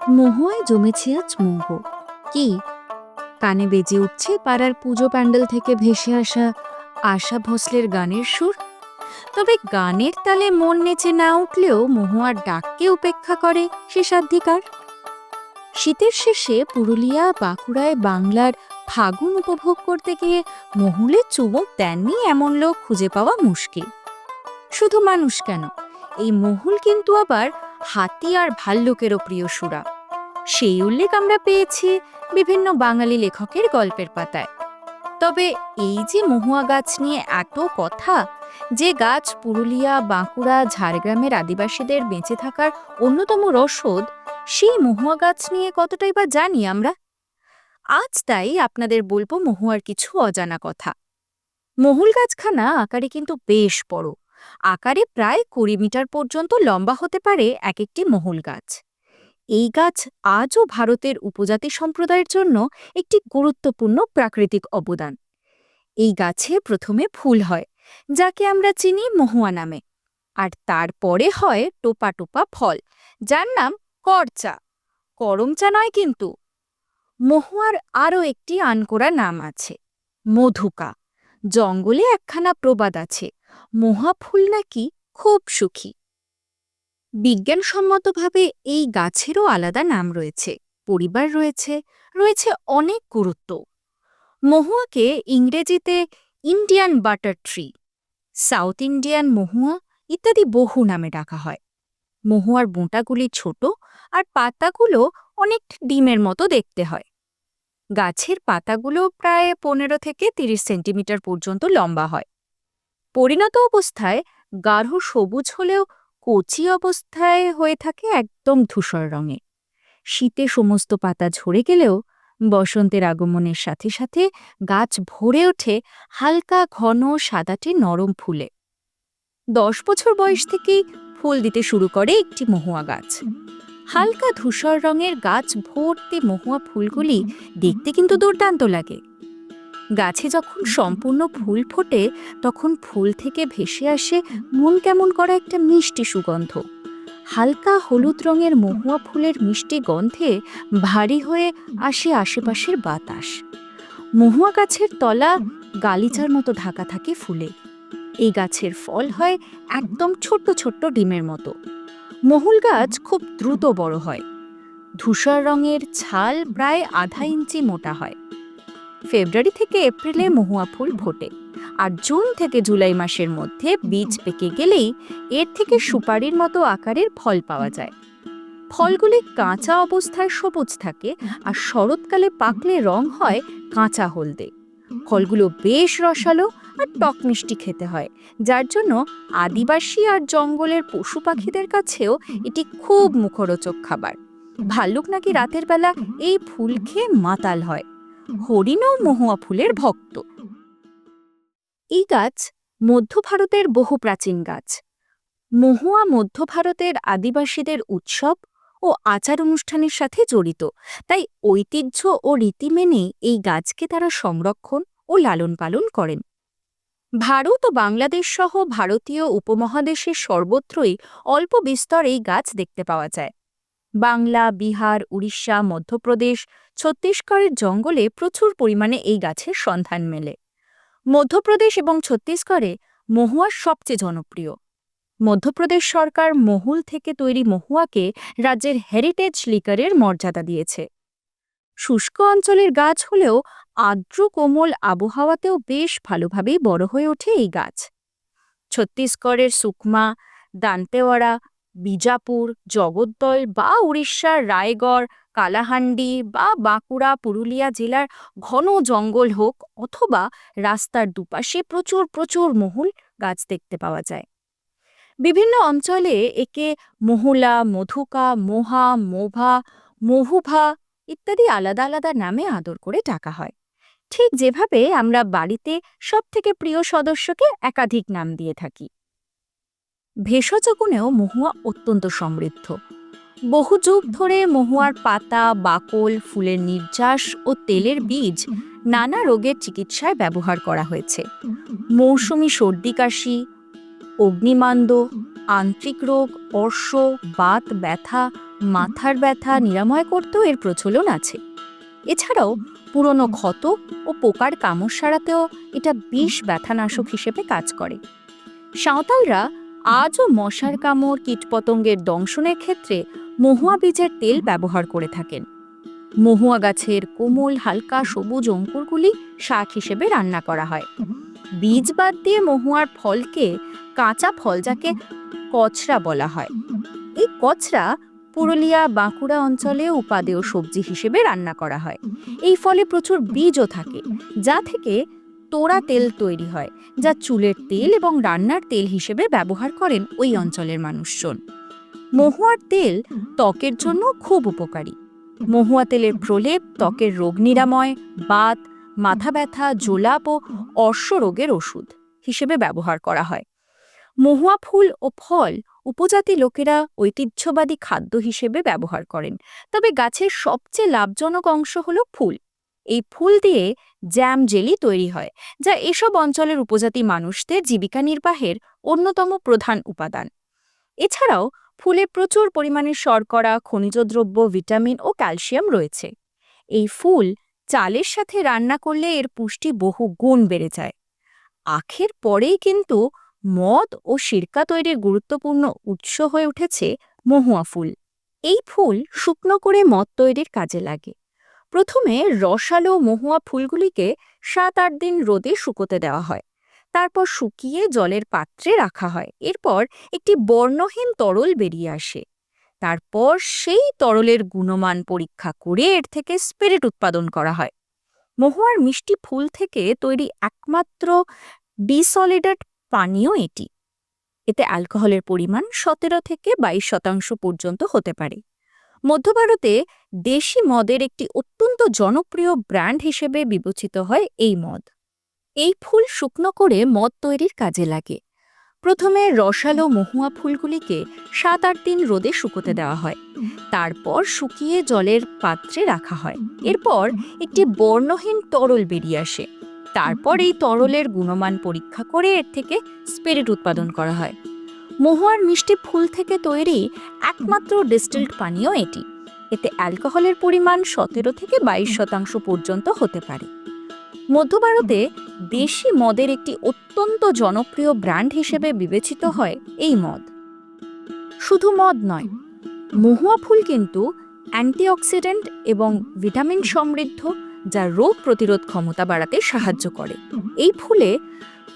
মহুয়ায় জমেছে আজ মোহ। কি কানে বেজে উঠছে পাড়ার পুজো প্যান্ডেল থেকে ভেসে আসা আশা ভোসলের গানের সুর। তবে গানের তালে মন নেচে না উঠলেও মহুয়ার ডাককে উপেক্ষা করে শেষাধিকার। শীতের শেষে পুরুলিয়া বাঁকুড়ায় বাংলার ফাগুন উপভোগ করতে গিয়ে মহুলে চুমুক দেননি এমন লোক খুঁজে পাওয়া মুশকিল। শুধু মানুষ কেন, এই মহুল কিন্তু আবার হাতি আর ভাল্লুকেরও প্রিয় সুরা। সেই উল্লেখ আমরা পেয়েছি বিভিন্ন বাঙালি লেখকের গল্পের পাতায়। তবে এই যে মহুয়া গাছ নিয়ে এত কথা, যে গাছ পুরুলিয়া বাঁকুড়া ঝাড়গ্রামের আদিবাসীদের বেঁচে থাকার অন্যতম রসদ, সেই মহুয়া গাছ নিয়ে কতটাই বা জানি আমরা। আজ তাই আপনাদের বলবো মহুয়ার কিছু অজানা কথা। মহুল গাছখানা আকারে কিন্তু বেশ বড়। আকারে প্রায় 20 মিটার পর্যন্ত লম্বা হতে পারে এক একটি মহুল গাছ। এই গাছ আজও ভারতের উপজাতি সম্প্রদায়ের জন্য একটি গুরুত্বপূর্ণ প্রাকৃতিক অবদান। এই গাছে প্রথমে ফুল হয়, যাকে আমরা চিনি মহুয়া নামে, আর তারপরে হয় টোপা টোপা ফল, যার নাম করচা। করমচা নয় কিন্তু। মহুয়ার আরও একটি আনকোরা নাম আছে, মধুকা। জঙ্গলে একখানা প্রবাদ আছে, মহুয়া ফুল নাকি খুব সুখী। বিজ্ঞানসম্মতভাবে এই গাছেরও আলাদা নাম রয়েছে, পরিবার রয়েছে, রয়েছে অনেক গুরুত্ব। মহুয়াকে ইংরেজিতে Indian butter tree, south Indian Mahua ইত্যাদি বহু নামে ডাকা হয়। মহুয়ার বোঁটাগুলি ছোট আর পাতাগুলো অনেক ডিমের মতো দেখতে হয়। গাছের পাতাগুলো প্রায় 15 থেকে 30 সেন্টিমিটার পর্যন্ত লম্বা হয়। পরিণত অবস্থায় গাঢ় সবুজ হলেও কচি অবস্থায় হয়ে থাকে একদম ধূসর রঙে। শীতে সমস্ত পাতা ঝরে গেলেও বসন্তের আগমনের সাথে সাথে গাছ ভরে ওঠে হালকা ঘন সাদাটে নরম ফুলে। 10 বছর বয়স থেকেই ফুল দিতে শুরু করে একটি মহুয়া গাছ। হালকা ধূসর রঙের গাছ ভর্তি মহুয়া ফুলগুলি দেখতে কিন্তু দুর্দান্ত লাগে। গাছে যখন সম্পূর্ণ ফুল ফোটে, তখন ফুল থেকে ভেসে আসে মন কেমন করা একটা মিষ্টি সুগন্ধ। হালকা হলুদ রঙের মহুয়া ফুলের মিষ্টি গন্ধে ভারী হয়ে আসে আশেপাশের বাতাস। মহুয়া গাছের তলা গালিচার মতো ঢাকা থাকে ফুলে। এই গাছের ফল হয় একদম ছোট্ট ছোট্ট ডিমের মতো। মহুল গাছ খুব দ্রুত বড় হয়। ধূসর রঙের ছাল প্রায় আধা ইঞ্চি মোটা হয়। ফেব্রুয়ারি থেকে এপ্রিলে মহুয়া ফুল ফোটে, আর জুন থেকে জুলাই মাসের মধ্যে বীজ পেকে গেলেই এর থেকে সুপারির মতো আকারের ফল পাওয়া যায়। ফলগুলি কাঁচা অবস্থায় সবুজ থাকে, আর শরৎকালে পাকলে রং হয় কাঁচা হলদে। ফলগুলো বেশ রসালো আর টক মিষ্টি খেতে হয়, যার জন্য আদিবাসী আর জঙ্গলের পশু পাখিদের কাছেও এটি খুব মুখরোচক খাবার। ভাল্লুক নাকি রাতের বেলা এই ফুল খেয়ে মাতাল হয়। হরিণও মহুয়া ফুলের ভক্ত। এই গাছ মধ্য ভারতের বহু প্রাচীন গাছ। মহুয়া মধ্য ভারতের আদিবাসীদের উৎসব ও আচার অনুষ্ঠানের সাথে জড়িত, তাই ঐতিহ্য ও রীতি মেনে এই গাছকে তারা সংরক্ষণ ও লালন পালন করেন। ভারত ও বাংলাদেশ সহ ভারতীয় উপমহাদেশের সর্বত্রই অল্প বিস্তর এই গাছ দেখতে পাওয়া যায়। বাংলা, বিহার, উড়িষ্যা, মধ্যপ্রদেশ, ছত্তিশগড়ের জঙ্গলে প্রচুর পরিমাণে এই গাছের সন্ধান মেলে। মধ্যপ্রদেশ এবং ছত্তিশগড়ে মহুয়া সবচেয়ে জনপ্রিয়। মধ্যপ্রদেশ সরকার মহুল থেকে তৈরি মহুয়াকে রাজ্যের হেরিটেজ লিকারের মর্যাদা দিয়েছে। শুষ্ক অঞ্চলের গাছ হলেও আর্দ্র কোমল আবহাওয়াতেও বেশ ভালোভাবেই বড় হয়ে ওঠে এই গাছ। ছত্তিশগড়ের সুকমা, দান্তেওয়াড়া, বিজাপুর, জগদ্দল বা উড়িষ্যার রায়গড়, কালাহান্ডি বা বাঁকুড়া পুরুলিয়া জেলার ঘন জঙ্গল হোক অথবা রাস্তার দুপাশে প্রচুর প্রচুর মহুল গাছ দেখতে পাওয়া যায়। বিভিন্ন অঞ্চলে একে মহুলা, মধুকা, মোহা, মোভা, মহুভা ইত্যাদি আলাদা আলাদা নামে আদর করে ডাকা হয়। ঠিক যেভাবে আমরা বাড়িতে সবথেকে প্রিয় সদস্যকে একাধিক নাম দিয়ে থাকি। ভেষজ গুণেও মহুয়া অত্যন্ত সমৃদ্ধ। বহু যুগ ধরে মহুয়ার পাতা, বাকল, ফুলের নির্যাস ও তেলের বীজ নানা রোগের চিকিৎসায় ব্যবহার করা হয়েছে। মৌসুমী সর্দি কাশি, অগ্নিমান্দ, আন্ত্রিক রোগ, অর্শ, বাত ব্যথা, মাথার ব্যথা নিরাময় করতেও এর প্রচলন আছে। এছাড়াও পুরনো ক্ষত ও পোকার কামড় সারাতেও এটা বিষ ব্যথানাশক হিসেবে কাজ করে। সাঁওতালরা আজও মশার কামড়, কীটপতঙ্গের দংশনের ক্ষেত্রে মহুয়া বীজের তেল ব্যবহার করে থাকেন। মহুয়া গাছের কোমল হালকা সবুজ অঙ্কুরগুলি শাক হিসেবে রান্না করা হয়। বীজ বাদ দিয়ে মহুয়ার ফলকে কাঁচা ফল, যাকে কচরা বলা হয়, এই কচরা পুরুলিয়া বাঁকুড়া অঞ্চলে উপাদেয় সবজি হিসেবে রান্না করা হয়। এই ফলে প্রচুর বীজও থাকে, যা থেকে তোড়া তেল তৈরি হয়, যা চুলের তেল এবং রান্নার তেল হিসেবে ব্যবহার করেন ওই অঞ্চলের মানুষজন। মহুয়ার তেল ত্বকের জন্য খুব উপকারী। মহুয়া তেলের প্রলেপ ত্বকের রোগ নিরাময়, বাত, মাথা ব্যথা, জোলাপ ও অর্শ রোগের ওষুধ হিসেবে ব্যবহার করা হয়। মহুয়া ফুল ও ফল উপজাতি লোকেরা ঐতিহ্যবাদী খাদ্য হিসেবে ব্যবহার করেন। তবে গাছের সবচেয়ে লাভজনক অংশ হল ফুল। এই ফুল দিয়ে জ্যাম, জেলি তৈরি হয়, যা এসব অঞ্চলের উপজাতি মানুষদের জীবিকা নির্বাহের অন্যতম প্রধান উপাদান। এছাড়াও ফুলে প্রচুর পরিমাণে শর্করা, খনিজ দ্রব্য, ভিটামিন ও ক্যালসিয়াম রয়েছে। এই ফুল চালের সাথে রান্না করলে এর পুষ্টি বহু গুণ বেড়ে যায়। আখের পরেই কিন্তু মদ ও সিরকা তৈরির গুরুত্বপূর্ণ উৎস হয়ে উঠেছে মহুয়া ফুল। এই ফুল শুকনো করে মদ তৈরির কাজে লাগে। প্রথমে রসালো মহুয়া ফুলগুলিকে 7-8 দিন রোদে শুকোতে দেওয়া হয়। তারপর শুকিয়ে জলের পাত্রে রাখা হয়। এরপর একটি বর্ণহীন তরল বেরিয়ে আসে। তারপর সেই তরলের গুণমান পরীক্ষা করে এর থেকে স্পিরিট উৎপাদন করা হয়। মহুয়ার মিষ্টি ফুল থেকে তৈরি একমাত্র ডিসলিডেট পানীয় এটি। এতে অ্যালকোহলের পরিমাণ 17 থেকে 22% পর্যন্ত হতে পারে। মধ্য ভারতে দেশি মদের একটি অত্যন্ত জনপ্রিয় ব্র্যান্ড হিসেবে বিবেচিত হয় এই মদ। এই ফুল শুকনো করে মদ তৈরির কাজে লাগে। প্রথমে রসালো মহুয়া ফুলগুলিকে 7-8 দিন রোদে শুকোতে দেওয়া হয়। তারপর শুকিয়ে জলের পাত্রে রাখা হয়। এরপর একটি বর্ণহীন তরল বেরিয়ে আসে। তারপর এই তরলের গুণমান পরীক্ষা করে এর থেকে স্পিরিট উৎপাদন করা হয়। মহুয়ার মিষ্টি ফুল থেকে তৈরি একমাত্র ডিস্টিলড পানীয় এটি। এতে অ্যালকোহলের পরিমাণ 17 থেকে 22% পর্যন্ত হতে পারে। মধ্য ভারতে দেশি মদের একটি অত্যন্ত জনপ্রিয় ব্র্যান্ড হিসেবে বিবেচিত হয় এই মদ। শুধু মদ নয়, মহুয়া ফুল কিন্তু অ্যান্টিঅক্সিডেন্ট এবং ভিটামিন সমৃদ্ধ, যা রোগ প্রতিরোধ ক্ষমতা বাড়াতে সাহায্য করে। এই ফুলে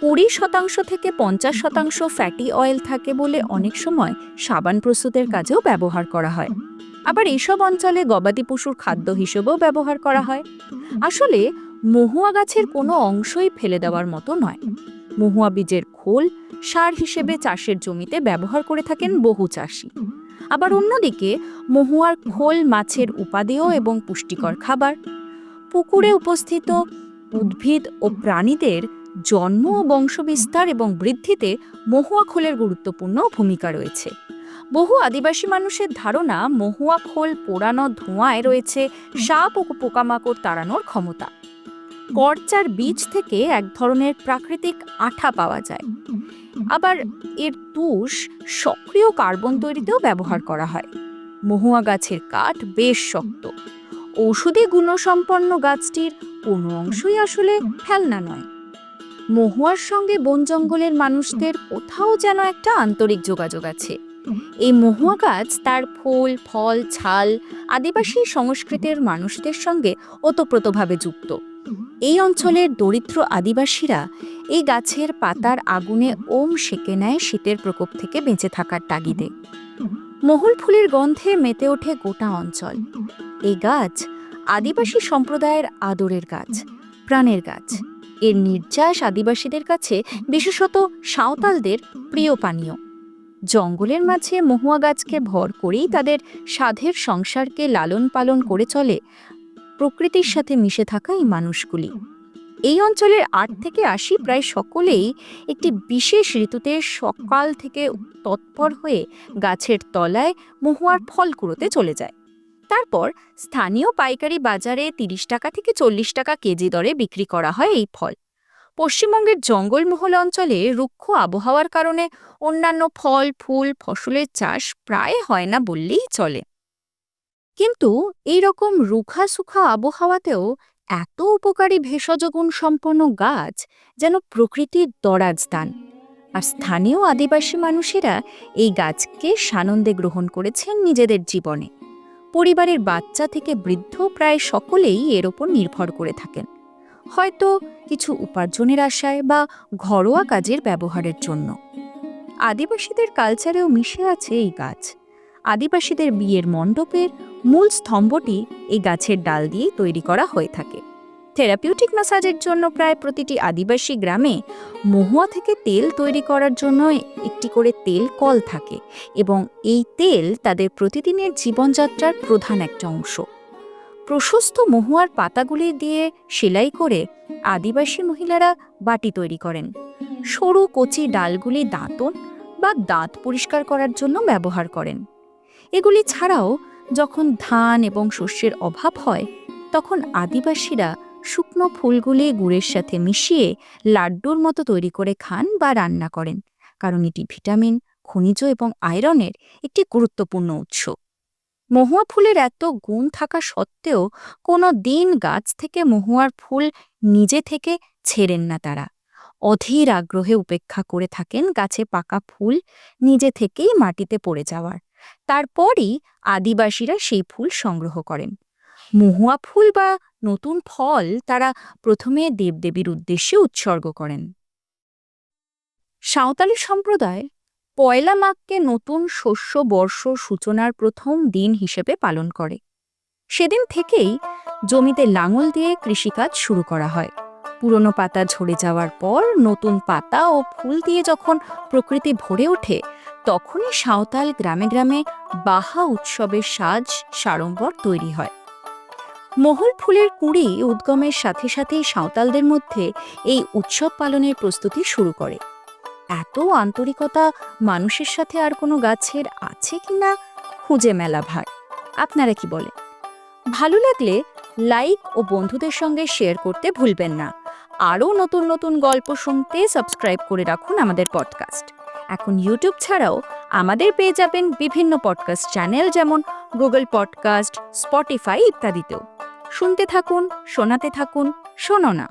20% থেকে 50% ফ্যাটি অয়েল থাকে বলে অনেক সময় সাবান প্রস্তুতের কাজেও ব্যবহার করা হয়। আবার এইসব অঞ্চলে গবাদি পশুর খাদ্য হিসেবেও ব্যবহার করা হয়। আসলে মহুয়া গাছের কোনো অংশই ফেলে দেওয়ার মতো নয়। মহুয়া বীজের খোল সার হিসেবে চাষের জমিতে ব্যবহার করে থাকেন বহু চাষি। আবার অন্যদিকে মহুয়ার খোল মাছের উপাদেয় এবং পুষ্টিকর খাবার। পুকুরে উপস্থিত উদ্ভিদ ও প্রাণীদের জন্ম ও বংশবিস্তার এবং বৃদ্ধিতে মহুয়া খোলের গুরুত্বপূর্ণ ভূমিকা রয়েছে। বহু আদিবাসী মানুষের ধারণা মহুয়া খোল পোড়ানো ধোঁয়ায় রয়েছে সাপ ও পোকামাকড় তাড়ানোর ক্ষমতা। করচার বীজ থেকে এক ধরনের প্রাকৃতিক আঠা পাওয়া যায়। আবার এর তুষ সক্রিয় কার্বন তৈরিতেও ব্যবহার করা হয়। মহুয়া গাছের কাঠ বেশ শক্ত। ঔষধি গুণসম্পন্ন গাছটির কোনো অংশই আসলে ফেলনা নয়। মহুয়ার সঙ্গে বন জঙ্গলের মানুষদের কোথাও যেন একটা আন্তরিক যোগাযোগ আছে। এই মহুয়া গাছ তার ফুল, ফল, ছাল আদিবাসী সংস্কৃতির মানুষদের সঙ্গে ওতপ্রোতভাবে যুক্ত। এই অঞ্চলের দরিদ্র আদিবাসীরা এই গাছের পাতার আগুনে ওম সেঁকে নেয় শীতের প্রকোপ থেকে বেঁচে থাকার তাগিদে। মহুল ফুলের গন্ধে মেতে ওঠে গোটা অঞ্চল। এই গাছ আদিবাসী সম্প্রদায়ের আদরের গাছ, প্রাণের গাছ। এর নির্যাস আদিবাসীদের কাছে, বিশেষত সাঁওতালদের, প্রিয় পানীয়। জঙ্গলের মাঝে মহুয়া গাছকে ভর করেই তাদের সাধের সংসারকে লালন পালন করে চলে প্রকৃতির সাথে মিশে থাকা এই মানুষগুলি। এই অঞ্চলের 8 থেকে 80 প্রায় সকলেই একটি বিশেষ ঋতুতে সকাল থেকে তৎপর হয়ে গাছের তলায় মহুয়ার ফল কুড়োতে চলে যায়। তারপর স্থানীয় পাইকারি বাজারে 30 টাকা থেকে 40 টাকা কেজি দরে বিক্রি করা হয় এই ফল। পশ্চিমবঙ্গের জঙ্গলমহল অঞ্চলে রুক্ষ আবহাওয়ার কারণে অন্যান্য ফল ফুল ফসলের চাষ প্রায় হয় না বললেই চলে। কিন্তু এই রকম রুখাসুখা আবহাওয়াতেও এত উপকারী ভেষজ গুণ সম্পন্ন গাছ যেন প্রকৃতির দরাজদান। আর স্থানীয় আদিবাসী মানুষেরা এই গাছকে সানন্দে গ্রহণ করেছেন নিজেদের জীবনে। পরিবারের বাচ্চা থেকে বৃদ্ধ প্রায় সকলেই এর ওপর নির্ভর করে থাকেন, হয়তো কিছু উপার্জনের আশায় বা ঘরোয়া কাজের ব্যবহারের জন্য। আদিবাসীদের কালচারেও মিশে আছে এই গাছ। আদিবাসীদের বিয়ের মণ্ডপের মূল স্তম্ভটি এই গাছের ডাল দিয়েই তৈরি করা হয়ে থাকে। থেরাপিউটিক ম্যাসাজের জন্য প্রায় প্রতিটি আদিবাসী গ্রামে মহুয়া থেকে তেল তৈরি করার জন্য একটি করে তেল কল থাকে, এবং এই তেল তাদের প্রতিদিনের জীবনযাত্রার প্রধান একটা অংশ। প্রশস্ত মহুয়ার পাতাগুলি দিয়ে সেলাই করে আদিবাসী মহিলারা বাটি তৈরি করেন। সরু কচি ডালগুলি দাঁতন বা দাঁত পরিষ্কার করার জন্য ব্যবহার করেন। এগুলি ছাড়াও যখন ধান এবং শস্যের অভাব হয়, তখন আদিবাসীরা শুকনো ফুলগুলি গুড়ের সাথে মিশিয়ে লাড্ডুর মতো তৈরি করে খান বা রান্না করেন, কারণ এটি ভিটামিন, খনিজ এবং আয়রনের একটি গুরুত্বপূর্ণ উৎস। মহুয়া ফুলের এত গুণ থাকা সত্ত্বেও কোনো দিন গাছ থেকে মহুয়ার ফুল নিজে থেকে ছেড়েন না তারা। অধীর আগ্রহে উপেক্ষা করে থাকেন গাছে পাকা ফুল নিজে থেকেই মাটিতে পড়ে যাওয়ার। তারপরই আদিবাসীরা সেই ফুল সংগ্রহ করেন। মহুয়া ফুল বা নতুন ফল তারা প্রথমে দেবদেবীর উদ্দেশ্যে উৎসর্গ করেন। সাঁওতালি সম্প্রদায় পয়লা মাঘকে নতুন শস্য বর্ষ সূচনার প্রথম দিন হিসেবে পালন করে। সেদিন থেকেই জমিতে লাঙল দিয়ে কৃষিকাজ শুরু করা হয়। পুরনো পাতা ঝরে যাওয়ার পর নতুন পাতা ও ফুল দিয়ে যখন প্রকৃতি ভরে ওঠে, তখনই সাঁওতাল গ্রামে গ্রামে বাহা উৎসবের সাজ সাড়ম্বর তৈরি হয়। মহুল ফুলের কুঁড়ি উদ্গমের সাথে সাথেই সাঁওতালদের মধ্যে এই উৎসব পালনের প্রস্তুতি শুরু করে। এত আন্তরিকতা মানুষের সাথে আর কোনো গাছের আছে কিনা খুঁজে মেলা ভার। আপনারা কি বলেন? ভালো লাগলে লাইক ও বন্ধুদের সঙ্গে শেয়ার করতে ভুলবেন না। আরও নতুন নতুন গল্প শুনতে সাবস্ক্রাইব করে রাখুন আমাদের পডকাস্ট। এখন ইউটিউব ছাড়াও আমাদের পেয়ে যাবেন বিভিন্ন পডকাস্ট চ্যানেল, যেমন গুগল পডকাস্ট, স্পটিফাই ইত্যাদিতেও। শুনতে থাকুন, শোনাতে থাকুন, শোনো না।